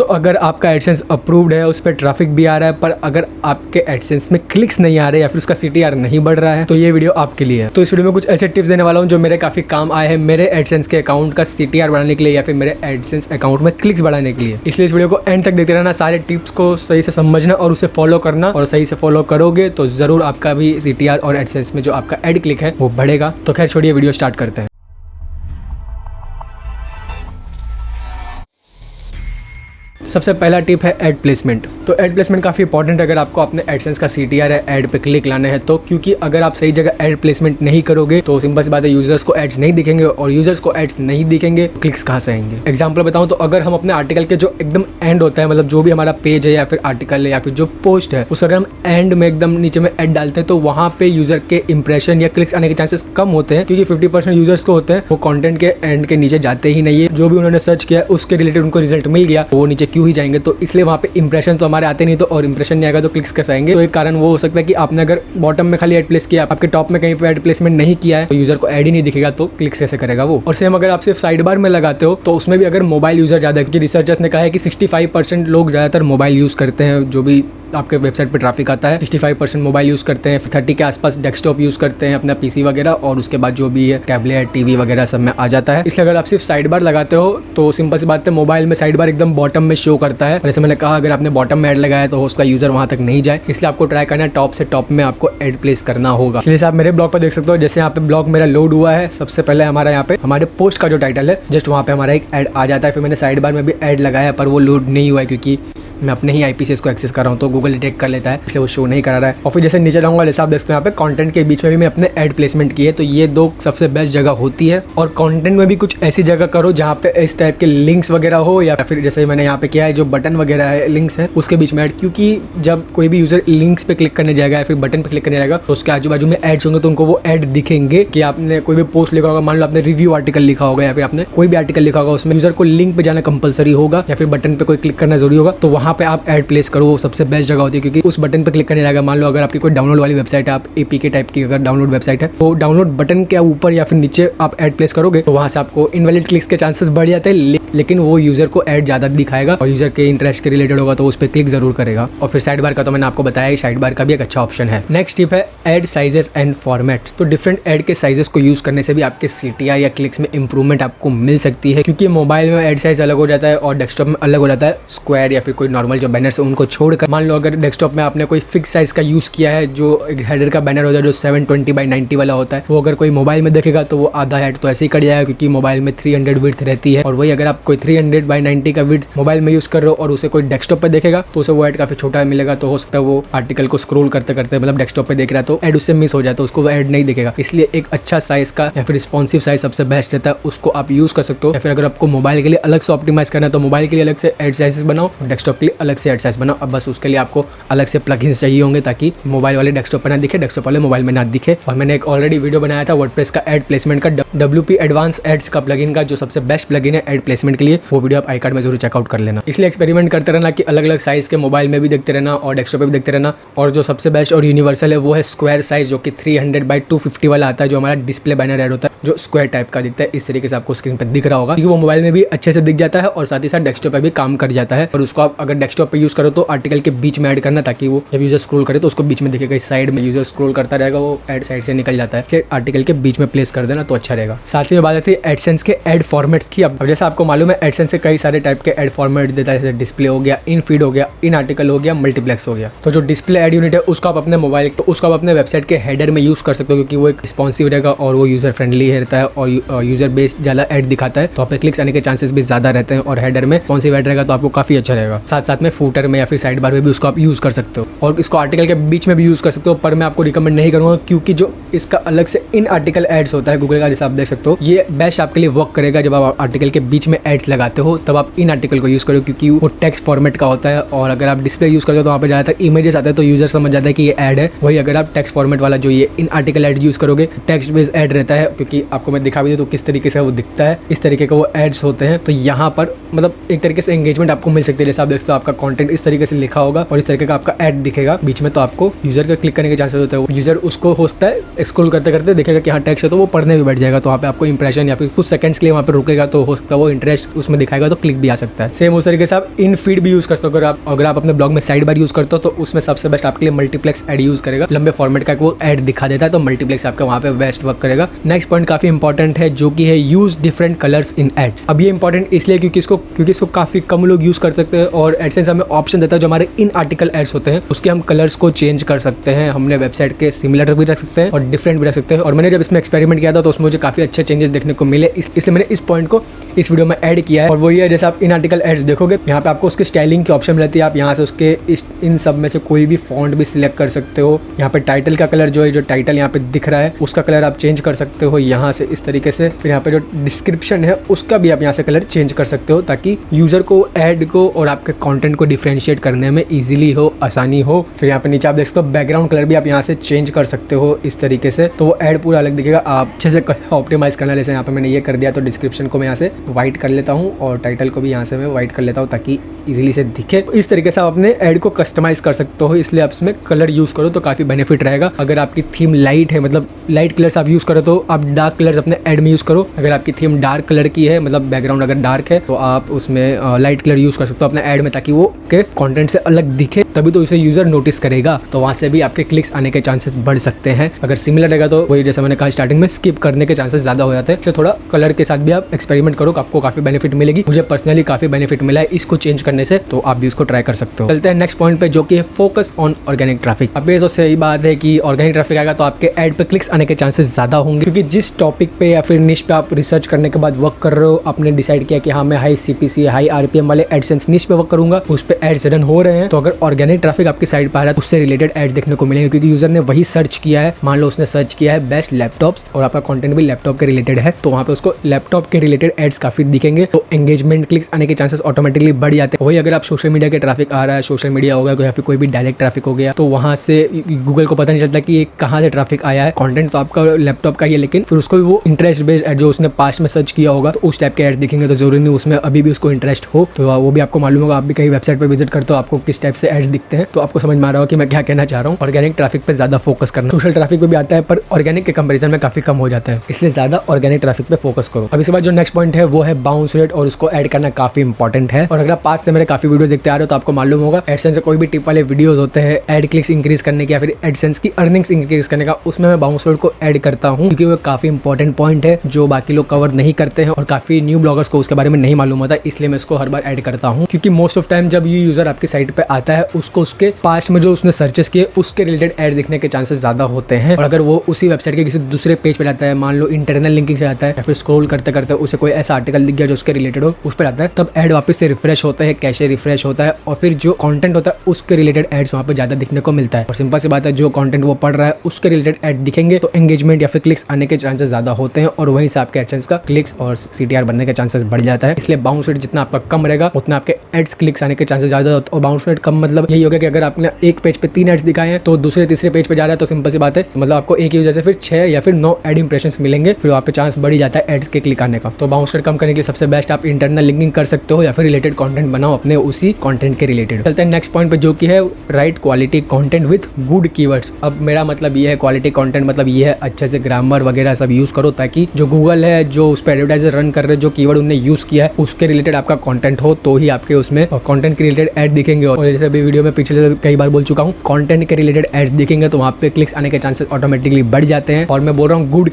तो अगर आपका एडसेंस अप्रूव्ड है, उस पर ट्रैफिक भी आ रहा है, पर अगर आपके एडसेंस में क्लिक्स नहीं आ रहे या फिर उसका CTR नहीं बढ़ रहा है, तो ये वीडियो आपके लिए है। तो इस वीडियो में कुछ ऐसे टिप्स देने वाला हूँ जो मेरे काफी काम आए हैं मेरे एडसेंस के अकाउंट का CTR बढ़ाने के लिए या फिर मेरे एडसेंस अकाउंट में क्लिक्स बढ़ाने के लिए। इसलिए इस वीडियो को एंड तक देखते रहना, सारे टिप्स को सही से समझना और उसे फॉलो करना, और सही से फॉलो करोगे तो जरूर आपका भी CTR और एडसेंस में जो आपका एड क्लिक है वो बढ़ेगा। तो खैर छोड़िए, वीडियो स्टार्ट करते हैं। सबसे पहला टिप है एड प्लेसमेंट। तो एड प्लेसमेंट काफ़ी इंपॉर्टेंट है अगर आपको अपने एडसेंस का CTR है एड पे क्लिक लाना है तो, क्योंकि अगर आप सही जगह एड प्लेसमेंट नहीं करोगे तो सिंपल सी बात है, यूजर्स को एड्स नहीं दिखेंगे, और यूजर्स को एड्स नहीं दिखेंगे क्लिक्स कहाँ से आएंगे। एग्जांपल बताऊं तो अगर हम अपने आर्टिकल के जो एकदम एंड होता है, मतलब जो भी हमारा पेज है या फिर आर्टिकल है या फिर जो पोस्ट है, उस अगर हम एंड में एकदम नीचे में एड डालते हैं तो वहाँ पे यूजर के इंप्रेशन या क्लिक्स आने के चांसेस कम होते हैं, क्योंकि 50% यूजर्स को होते हैं वो कंटेंट के एंड के नीचे जाते ही नहीं है। जो भी उन्होंने सर्च किया उसके रिलेटेड उनको रिजल्ट मिल गया, वो नीचे क्यों ही जाएंगे। तो इसलिए वहाँ पे इंप्रेशन तो हमारे आते नहीं, तो और इंप्रेशन नहीं आएगा तो क्लिक्स कैसे आएंगे। तो एक कारण वो हो सकता है कि आपने अगर बॉटम में खाली एड प्लेस किया, आपके टॉप में कहीं पे एड प्लेसमेंट नहीं किया है, तो यूजर को एड ही नहीं दिखेगा, तो क्लिक्स कैसे करेगा वो। और सेम अगर आप सिर्फ साइड बार में लगाते हो तो उसमें भी अगर मोबाइल यूजर ज्यादा है, क्योंकि रिसर्चर्स ने कहा है कि 65% लोग ज्यादातर मोबाइल यूज करते हैं, जो भी आपके वेबसाइट पे ट्रैफिक आता है 65% मोबाइल यूज़ करते हैं, 30 के आसपास डेस्कटॉप यूज़ करते हैं अपना PC वगैरह, और उसके बाद जो भी है टैबलेट TV वगैरह सब में आ जाता है। इसलिए अगर आप सिर्फ साइड बार लगाते हो तो सिंपल सी बात है, मोबाइल में साइड बार एकदम बॉटम में शो करता है। जैसे मैंने कहा, अगर आपने बॉटम में ऐड लगाया तो उसका यूजर वहाँ तक नहीं जाए, इसलिए आपको ट्राई करना है टॉप से टॉप में आपको ऐड प्लेस करना होगा। इसलिए आप मेरे ब्लॉग पर देख सकते हो, जैसे यहाँ पे ब्लॉग मेरा लोड हुआ है, सबसे पहले हमारा यहाँ पे हमारे पोस्ट का जो टाइटल है जस्ट वहाँ पे हमारा एक ऐड आ जाता है। फिर मैंने साइड बार में भी ऐड लगाया पर वो लोड नहीं हुआ है, क्योंकि मैं अपने ही IP से इसको एक्सेस कर रहा हूँ, तो गूगल डिटेक्ट कर लेता है, इसलिए वो शो नहीं करा रहा है। और फिर जैसे नीचे जाऊँगा, जैसे आप देखते हो यहाँ पे कंटेंट के बीच में भी मैं अपने ऐड प्लेसमेंट की है, तो ये दो सबसे बेस्ट जगह होती है। और कंटेंट में भी कुछ ऐसी जगह करो जहाँ पे इस टाइप के लिंक्स वगैरह हो, या फिर जैसे मैंने यहाँ पे किया है जो बटन वगैरह है, लिंक्स है उसके बीच में ऐड, क्योंकि जब कोई भी यूजर लिंक्स पे क्लिक करने जाएगा या फिर बटन पे क्लिक करने जाएगा तो उसके आजू बाजू में एड्स होंगे, तो उनको वो ऐड दिखेंगे कि आपने कोई भी पोस्ट लिखा होगा, मान लो आपने रिव्यू आर्टिकल लिखा होगा या फिर आपने कोई भी आर्टिकल लिखा होगा, उसमें यूजर को लिंक पे जाना कंपलसरी होगा या फिर बटन पे कोई क्लिक करना जरूरी होगा, तो वहाँ पे आप ऐड प्लेस करो, वो सबसे बेस्ट जगह होती है। क्योंकि उस बटन पर क्लिक करने जाएगा, मान लो अगर आपकी कोई डाउनलोड वाली वेबसाइट है, आप APK टाइप की अगर डाउनलोड वेबसाइट है, तो डाउनलोड बटन के ऊपर या फिर नीचे आप ऐड प्लेस करोगे तो वहाँ से आपको इनवैलिड क्लिक्स के चांसेस बढ़ जाते हैं, लेकिन वो यूजर को ऐड ज्यादा दिखाएगा और यूजर के इंटरेस्ट के रिलेटेड होगा तो उस पर क्लिक जरूर करेगा। और फिर साइड बार का तो मैंने आपको बताया, साइड बार का भी एक अच्छा ऑप्शन है। नेक्स्ट टिप है ऐड साइजेस एंड फॉर्मेट्स। तो डिफरेंट ऐड के साइजेस को यूज करने से भी आपके CTR या क्लिक्स में इंप्रूवमेंट आपको मिल सकती है, क्योंकि मोबाइल में ऐड साइज अलग हो जाता है और डेस्कटॉप में अलग हो जाता है। स्क्वायर या फिर कोई नॉर्मल जो बैनर्स है उनको छोड़कर, मान लो अगर डेस्कटॉप में आपने कोई फिक्स साइज का यूज किया है, जो एक हेडर का बैनर होता है जो 720x90 वाला होता है, वो अगर कोई मोबाइल में देखेगा तो वो आधा हेड तो ऐसे ही कट जाएगा, क्योंकि मोबाइल में 300 विड्थ रहती है। और वही अगर आप कोई 300x90 का विड्थ मोबाइल में यूज कर रहे हो और उसे कोई डेस्कटॉप पे देखेगा तो उसे वो ऐड काफी छोटा मिलेगा, तो हो सकता है वो आर्टिकल को स्क्रॉल करते करते मतलब डेस्कटॉप पे देख रहा है तो ऐड उससे मिस हो जाए, तो उसको वो ऐड नहीं दिखेगा। इसलिए एक अच्छा साइज का या फिर रिस्पॉन्सिव साइज सबसे बेस्ट रहता है, उसको आप यूज कर सकते हो। या फिर अगर आपको मोबाइल के लिए अलग से ऑप्टिमाइज करना है तो मोबाइल के लिए अलग से ऐड साइजेस बनाओ, डेस्कटॉप के लिए अलग से ऐड साइज बनाओ। अब बस उसके लिए आपको अलग से प्लगइन्स चाहिए होंगे ताकि मोबाइल वाले डेस्कटॉप पर ना दिखे, डेस्कटॉप वाले मोबाइल में ना दिखे। और मैंने एक ऑलरेडी वीडियो बनाया था वर्डप्रेस का ऐड प्लेसमेंट का, WP एडवांस एड्स का प्लगइन का, जो सबसे बेस्ट प्लगइन है ऐड प्लेसमेंट के लिए, वो वीडियो आप आई कार्ड में जरूर चेकआउट कर लेना। इसलिए एक्सपेरिमेंट करते रहना कि अलग अलग साइज के मोबाइल में भी देखते रहना और डेस्कटॉप पे भी देखते रहना। और जो सबसे बेस्ट और यूनिवर्सल है वो है स्क्वायर साइज, जो कि 300x250 वाला आता है, जो हमारा डिस्प्ले बैनर ऐड होता है, जो स्क्वायर टाइप का दिखता है। इस तरीके से आपको स्क्रीन पर दिख रहा होगा, क्योंकि वो मोबाइल में भी अच्छे से दिख जाता है और साथ ही साथ डेस्कटॉप पे भी काम कर जाता है। और उसको आप अगर डेस्कटॉप पे यूज करो तो आर्टिकल के बीच में ऐड करना, ताकि वो जब यूजर स्क्रॉल करे तो उसको बीच में दिखेगा। इस साइड में यूजर स्क्रॉल करता रहेगा, वो ऐड साइड से निकल जाता है, फिर आर्टिकल के बीच में प्लेस कर देना तो अच्छा रहेगा। साथ ही बात आती है एडसेंस के ऐड फॉर्मेट्स की। अब जैसा आपको मालूम है, एडसेंस से कई सारे टाइप के ऐड फॉर्मेट देता है, जैसे डिस्प्ले हो गया, इन फीड हो गया, इन आर्टिकल हो गया, मल्टीप्लेक्स हो गया। तो जो डिस्प्ले ऐड यूनिट है उसको आप अपने मोबाइल, तो उसको आप अपने वेबसाइट के हेडर में यूज कर सकते हो, क्योंकि वो एक रिस्पॉन्सिव रहेगा और वो यूजर फ्रेंडली रहता है और यूजर बेस ज्यादा ऐड दिखाता है, तो आप पे क्लिक्स आने के चांसेस भी ज्यादा रहते हैं। और हेडर में रिस्पॉन्सिव ऐड रहेगा तो आपको काफी अच्छा रहेगा। साथ साथ में फूटर में या फिर साइड बार में भी उसको आप यूज कर सकते हो, और इसको आर्टिकल के बीच में भी यूज कर सकते हो। पर मैं आपको रिकमेंड नहीं करूंगा, क्योंकि जो इसका अलग से इन आर्टिकल एड्स होता है गूगल का, जैसे आप देख सकते हो, ये बेस्ट आपके लिए वर्क करेगा। जब आप आर्टिकल के बीच में एड्स लगाते हो तब आप इन आर्टिकल को यूज करो, क्योंकि वो टेक्स्ट फॉर्मेट का होता है। और अगर आप डिस्प्ले यूज करते हो तो वहाँ पे ज्यादातर इमेजेस आते हैं, तो यूजर समझ जाता है कि ये ऐड है। वही अगर आप टेक्स्ट फॉर्मेट वाला जो ये इन आर्टिकल ऐड यूज करोगे, टेक्स्ट बेस्ड ऐड रहता है, क्योंकि कि आपको मैं दिखा भी दूँ तो किस तरीके से वो दिखता है, इस तरीके का वो एड्स होते हैं। तो यहाँ पर मतलब एक तरीके से एंगेजमेंट आपको मिल सकती है। जैसे आप देखते हो आपका कंटेंट इस तरीके से लिखा होगा और इस तरीके का आपका ऐड दिखेगा बीच में, तो आपको यूजर का क्लिक करने के चांसेस होते हैं। यूजर उसको होता है स्क्रॉल करते करते देखेगा कि हाँ टेक्स्ट है तो वो पढ़ने भी बैठ जाएगा, तो वहाँ पे आपको इंप्रेशन या फिर कुछ सेकंड्स के लिए वहाँ पे रुकेगा, तो हो सकता है वो इंटरेस्ट उसमें दिखाएगा तो क्लिक भी आ सकता है। सेम उस तरीके से आप इन फीड भी यूज कर सकते हो। अगर आप अपने ब्लॉग में साइड बार यूज करते हो तो उसमें सबसे बेस्ट आपके लिए मल्टीप्लेक्स ऐड यूज करेगा। लंबे फॉर्मेट का वो ऐड दिखा देता है तो मल्टीप्लेक्स आपका वहाँ पे बेस्ट वर्क करेगा। नेक्स्ट पॉइंट काफी इंपॉर्टेंट है जो कि है use different colours in aids. अब ये इंपॉर्टेंट इसलिए क्योंकि इसको काफी कम लोग यूज कर सकते हैं और एडसेंस हमें ऑप्शन देता है जो हमारे इन आर्टिकल एड्स होते हैं उसके हम कलर्स को चेंज कर सकते हैं। हमने वेबसाइट के सिमिलर भी रख सकते हैं और डिफरेंट भी रख सकते हैं। और मैंने जब इसमें एक्सपेरिमेंट किया था तो उसमें मुझे काफी अच्छे चेंजेस देखने को मिले, इसलिए मैंने इस पॉइंट को इस वीडियो में ऐड किया है। और वही है जैसे आप इन आर्टिकल एड्स देखोगे यहाँ पे आपको उसके स्टाइलिंग की ऑप्शन मिलती है। आप यहाँ से उसके इन सब में से कोई भी फॉन्ट भी सिलेक्ट कर सकते हो। यहाँ पे टाइटल का कलर जो है, जो टाइटल यहाँ पे दिख रहा है उसका कलर आप चेंज कर सकते हो यहाँ से इस तरीके से। फिर यहाँ पे जो डिस्क्रिप्शन है उसका भी आप यहाँ से कलर चेंज कर सकते हो ताकि यूजर को ऐड को और आपके कंटेंट को डिफरेंशिएट करने में इजीली हो, आसानी हो। फिर यहाँ पे नीचे आप देख सकते हो बैकग्राउंड कलर भी आप यहाँ से चेंज कर सकते हो इस तरीके से, तो वो ऐड पूरा अलग दिखेगा। आप अच्छे से ऑप्टिमाइज करना, जैसे यहाँ पे मैंने ये कर दिया तो डिस्क्रिप्शन को मैं यहाँ से व्हाइट कर लेता हूँ और टाइटल को भी यहाँ से मैं व्हाइट कर लेता हूँ ताकि इजीली से दिखे। इस तरीके से आप अपने ऐड को कस्टमाइज कर सकते हो, इसलिए आप इसमें कलर यूज करो तो काफी बेनिफिट रहेगा। अगर आपकी थीम लाइट है, मतलब लाइट कलर्स आप यूज करो तो आप डार्क कलर्स अपने ऐड में यूज करो। अगर आपकी थीम डार्क कलर की है, मतलब बैकग्राउंड अगर डार्क है तो आप उसमें लाइट कलर यूज कर सकते हो अपने ऐड में ताकि वो के कंटेंट से अलग दिखे, तभी तो इसे यूजर नोटिस करेगा, तो वहां से भी आपके क्लिक्स आने के चांसेस बढ़ सकते हैं। अगर सिमिलर रहेगा तो वही जैसा मैंने कहा स्टार्टिंग में स्किप करने के चांसेस ज्यादा हो जाते हैं। इसलिए थोड़ा कलर के साथ भी आप एक्सपेरिमेंट करो, आपको काफी बेनिफिट मिलेगी। मुझे पर्सनली काफी बेनिफिट मिला है इसको चेंज करने से, तो आप भी उसको ट्राई कर सकते हो। चलते हैं नेक्स्ट पॉइंट पे जो कि है फोकस ऑन ऑर्गेनिक ट्रैफिक। अब ये तो सही बात है कि ऑर्गेनिक ट्रैफिक आएगा तो आपके ऐड पे क्लिक्स आने के चांसेस ज्यादा होंगे, क्योंकि जिस टॉपिक पे या फिर निश पे आप रिसर्च करने के बाद वर्क कर रहे हो, आपने डिसाइड किया कि हाँ मैं हाई CPC हाई RPM वाले एडसेंस निश पे वर्क करूंगा, उस पे एड्स रन हो रहे हैं, तो अगर ऑर्गेनिक ट्रैफिक आपकी साइड पर आ रहा है उससे रिलेटेड एड्स देखने को मिलेंगे, क्योंकि यूजर ने वही सर्च किया है। मान लो उसने सर्च किया है बेस्ट लैपटॉप्स और आपका कंटेंट भी लैपटॉप के रिलेटेड है, तो वहाँ पे उसको लैपटॉप के रिलेटेड एड्स काफी दिखेंगे, तो एंगेजमेंट क्लिक्स आने के चांसेस ऑटोमेटिकली बढ़ जाते हैं। वही अगर आप सोशल मीडिया के ट्रैफिक आ रहा है, सोशल मीडिया हो गया या फिर कोई भी डायरेक्ट ट्रैफिक हो गया, तो वहाँ से गूगल को पता नहीं चलता कि ये कहाँ से ट्रैफिक आया है। कंटेंट तो आपका लैपटॉप का ही है, लेकिन फिर उसको वो इंटरेस्ट बेस्ड एड जो उसने पास्ट में सर्च किया होगा तो उस टाइप के एड्स दिखेंगे। तो जरूरी नहीं उसमें अभी भी उसको इंटरेस्ट हो, तो वो भी आपको मालूम होगा। आप भी कहीं वेबसाइट पर विजिट करते हो आपको किस टाइप से एड्स दिखते हैं, तो आपको समझ में आ रहा हो कि मैं क्या कहना चाह रहा हूँ। ऑर्गेनिक ट्रैफिक पे ज्यादा फोकस करना, सोशल ट्रैफिक पे भी आता है पर ऑर्गेनिक के कंपैरिजन में काफी कम हो जाता है, इसलिए ज्यादा ऑर्गेनिक ट्रैफिक पे फोकस करो। अब इसके बाद जो नेक्स्ट पॉइंट है वो है बाउंस रेट, और उसको ऐड करना काफी इंपॉर्टेंट है। और अगर आप पास से मेरे काफी वीडियो देखते आ रहे हो तो आपको मालूम होगा एडसेंस से कोई भी टिप वाले वीडियोस होते हैं एड क्लिक्स इंक्रीज करने के या फिर एडसेंस की अर्निंग्स इंक्रीज करने का, उसमें मैं बाउंस रेट को ऐड करता हूँ, क्योंकि वो काफी इंपॉर्टेंट पॉइंट है जो बाकी लोग कवर नहीं करते हैं और काफी न्यू ब्लॉगर्स को उसके बारे में नहीं मालूम होता, इसलिए मैं इसको हर बार ऐड करता हूँ। क्योंकि मोस्ट ऑफ टाइम जब ये यूजर आपकी साइट पे आता है उसको उसके पास्ट में जो उसने सर्चेस किए उसके रिलेटेड ऐड दिखने के चांसेस ज्यादा होते हैं। और अगर वो उसी वेबसाइट के किसी दूसरे पेज पे जाता है, मान लो इंटरनल लिंकिंग से जाता है या फिर स्क्रॉल करते करते उसे कोई ऐसा आर्टिकल दिख गया जो उसके रिलेटेड हो, उस पर आता है, तब ऐड वापस से रिफ्रेश होता है, कैशे रिफ्रेश होता है और फिर जो कंटेंट होता है उसके रिलेटेड एड्स वहाँ पे ज्यादा दिखने को मिलता है। और सिंपल सी बात है जो कंटेंट वो पढ़ रहा है उसके रिलेटेड एड दिखेंगे तो एंगेजमेंट या फिर क्लिक्स आने के चांसेस ज्यादा होते हैं और वहीं से आपके एडसेंस का क्लिक्स और CTR बनने के चांसेस बढ़ जाता है। इसलिए बाउंस रेट जितना आपका कम रहेगा उतना आपके एड्स क्लिक्स आने के चांसेस ज्यादा होते हैं। और बाउंस रेट कम मतलब यही होगा कि अगर आपने एक पेज पे 3 एड्स दिखाए हैं तो दूसरे तीसरे पेज पे जा रहा है तो सिंपल सी बात है मतलब आपको एक यूजर से फिर 6 या फिर 9 एड इंप्रेशंस मिलेंगे, फिर वहाँ पे चांस बढ़ जाता है एड्स के क्लिक आने का। तो बाउंस रेट कम करने के लिए सबसे बेस्ट आप इंटरनल लिंकिंग कर सकते हो या फिर रिलेटेड कंटेंट बनाओ अपने उसी कंटेंट के रिलेटेड। चलते हैं नेक्स्ट पॉइंट पे जो कि है right quality content with good keywords. अब मेरा मतलब ये है क्वालिटी कंटेंट मतलब ये है अच्छे से ग्रामर वगैरह सब यूज करो ताकि जो गूगल है जो उस पर एडवर्टाइजर रन कर रहे जो कीवर्ड उन्होंने यूज किया है उसके रिलेटेड आपका कंटेंट हो, तो ही आपके उसमें कंटेंट के रिलेटेड ऐड दिखेंगे। और जैसे अभी वीडियो में पिछले कई बार बोल चुका हूँ, कंटेंट के रिलेटेड एड्स दिखेंगे तो वहाँ पे क्लिक्स आने के चांसेस ऑटोमेटिकली बढ़ जाते हैं। और मैं बोल रहा हूँ गुड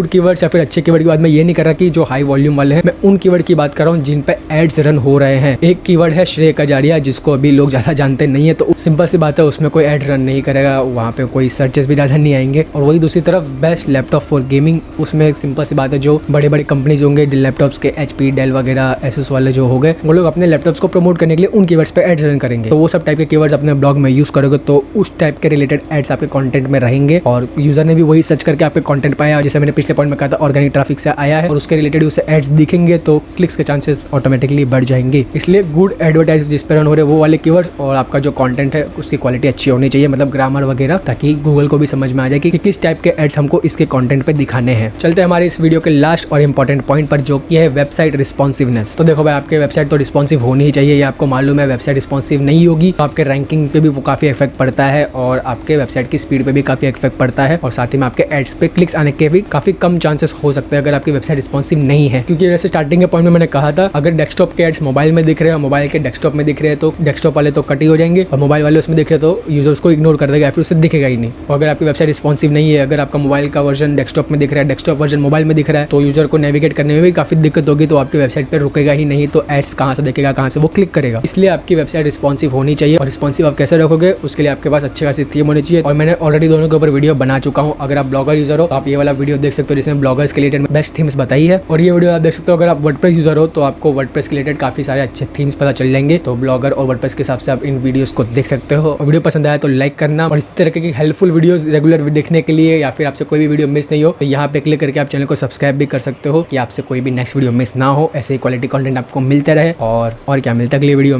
कीवर्ड्स या फिर अच्छे कीवर्ड की बात मैं ये नहीं कर रहा कि जो हाई वॉल्यूम वाले हैं, मैं उन कीवर्ड की बात कर रहा हूँ जिन पे एड्स रन हो रहे हैं। एक कीवर्ड है श्रेय कजारिया जिसको अभी लोग ज्यादा जानते नहीं है, तो सिंपल सी बात है उसमें कोई एड रन नहीं करेगा, वहाँ पे कोई सर्चेस भी ज्यादा नहीं आएंगे। और वही दूसरी तरफ बेस्ट लैपटॉप फॉर गेमिंग, उसमें सिंपल सी बात है जो बड़े बड़े कंपनीज होंगे लैपटॉप्स के HP डेल वगैरह एसुस वाले जो हो गए, वो लोग अपने लैपटॉप्स को प्रमोट करने के लिए उन कीवर्ड्स पे एड्स रन करेंगे। तो वो सब टाइप के कीवर्ड्स अपने ब्लॉग में यूज करोगे तो उस टाइप के रिलेटेड एड्स आपके कंटेंट में रहेंगे और यूजर ने भी वही सर्च करके आपके कंटेंट पाया, जैसे मैंने पिछले पॉइंट में कहा था ऑर्गेनिक ट्रैफिक से आया है और उसके रिलेटेड उसे एड्स दिखेंगे तो क्लिक्स के चांसेस ऑटोमेटिकली बढ़ जाएंगे। इसलिए गुड एडवर्टाइज जिस पर रन हो रहे वो वाले कीवर्ड्स और आपका जो कंटेंट है उसकी क्वालिटी अच्छी होनी चाहिए, मतलब ग्रामर वगैरह, ताकि गूगल को भी समझ में आ जाए कि किस टाइप के एड्स हमको इसके कंटेंट पे दिखाने लाने हैं। चलते हैं हमारे इस वीडियो के लास्ट और इंपॉर्टेंट पॉइंट पर, जो कि है वेबसाइट रिस्पॉन्सिवनेस। तो देखो भाई, आपके वेबसाइट तो रिस्पॉन्सिव होनी ही चाहिए, ये आपको मालूम है। वेबसाइट रिस्पॉन्सिव नहीं होगी तो आपके रैंकिंग पे भी वो काफी इफेक्ट पड़ता है और आपके वेबसाइट की स्पीड पे भी काफी इफेक्ट पड़ता है, और साथ ही में आपके एड्स पे क्लिक्स आने के भी काफी कम चांसेस हो सकते हैं अगर आपकी वेबसाइट रिस्पॉन्सिव नहीं है। क्योंकि जैसे स्टार्टिंग के पॉइंट में मैंने कहा था, अगर डेस्कटॉप के एड्स मोबाइल में दिख रहे हैं, मोबाइल के डेस्कटॉप में दिख रहे हैं, तो डेस्कटॉप वाले तो कट ही हो जाएंगे, और मोबाइल वाले उसमें दिख रहे तो यूजर्स को इग्नोर कर देगा या फिर उससे दिखेगा ही नहीं। और अगर आपकी वेबसाइट रिस्पॉन्सिव नहीं है, अगर आपका मोबाइल का वर्जन डेस्कटॉप में दिख रहा है, डेस्कटॉप वर्जन मोबाइल में दिख रहा है, तो यूजर को नेविगेट करने में भी काफी दिक्कत होगी, तो आपकी वेबसाइट पर रुकेगा ही नहीं, तो एड्स कहाँ से देखेगा, कहाँ से वो क्लिक करेगा। इसलिए आपकी वेबसाइट रिस्पॉन्सिव होनी चाहिए। और रिस्पॉन्सिव आप कैसे रखोगे, उसके लिए आपके पास अच्छे खासी थीम होनी चाहिए, और मैंने ऑलरेडी दोनों के ऊपर वीडियो बना चुका हूँ। अगर आप ब्लॉगर यूजर हो तो आप ये वाला वीडियो देख सकते हो, जिसमें ब्लॉगर्स के रिलेटेड बेस्ट थीम्स बताई है, और ये वीडियो आप देख सकते हो अगर आप वर्डप्रेस यूजर हो तो आपको वर्डप्रेस के रिलेटेड काफी सारे अच्छे थीम्स पता चल जाएंगे। तो ब्लॉगर और वर्डप्रेस के हिसाब से आप इन वीडियोस को देख सकते हो। और वीडियो पसंद आया तो लाइक करना, और इस तरह की हेल्पफुल वीडियोस रेगुलर देखने के लिए, या फिर आपसे कोई भी वीडियो मिस नहीं हो तो यहाँ पे क्लिक करके आप चैनल को सब्सक्राइब भी कर सकते हो, कि आपसे कोई भी नेक्स्ट वीडियो मिस ना हो, ऐसे ही क्वालिटी कंटेंट आपको मिलते रहे। और क्या मिलता है अगली वीडियो।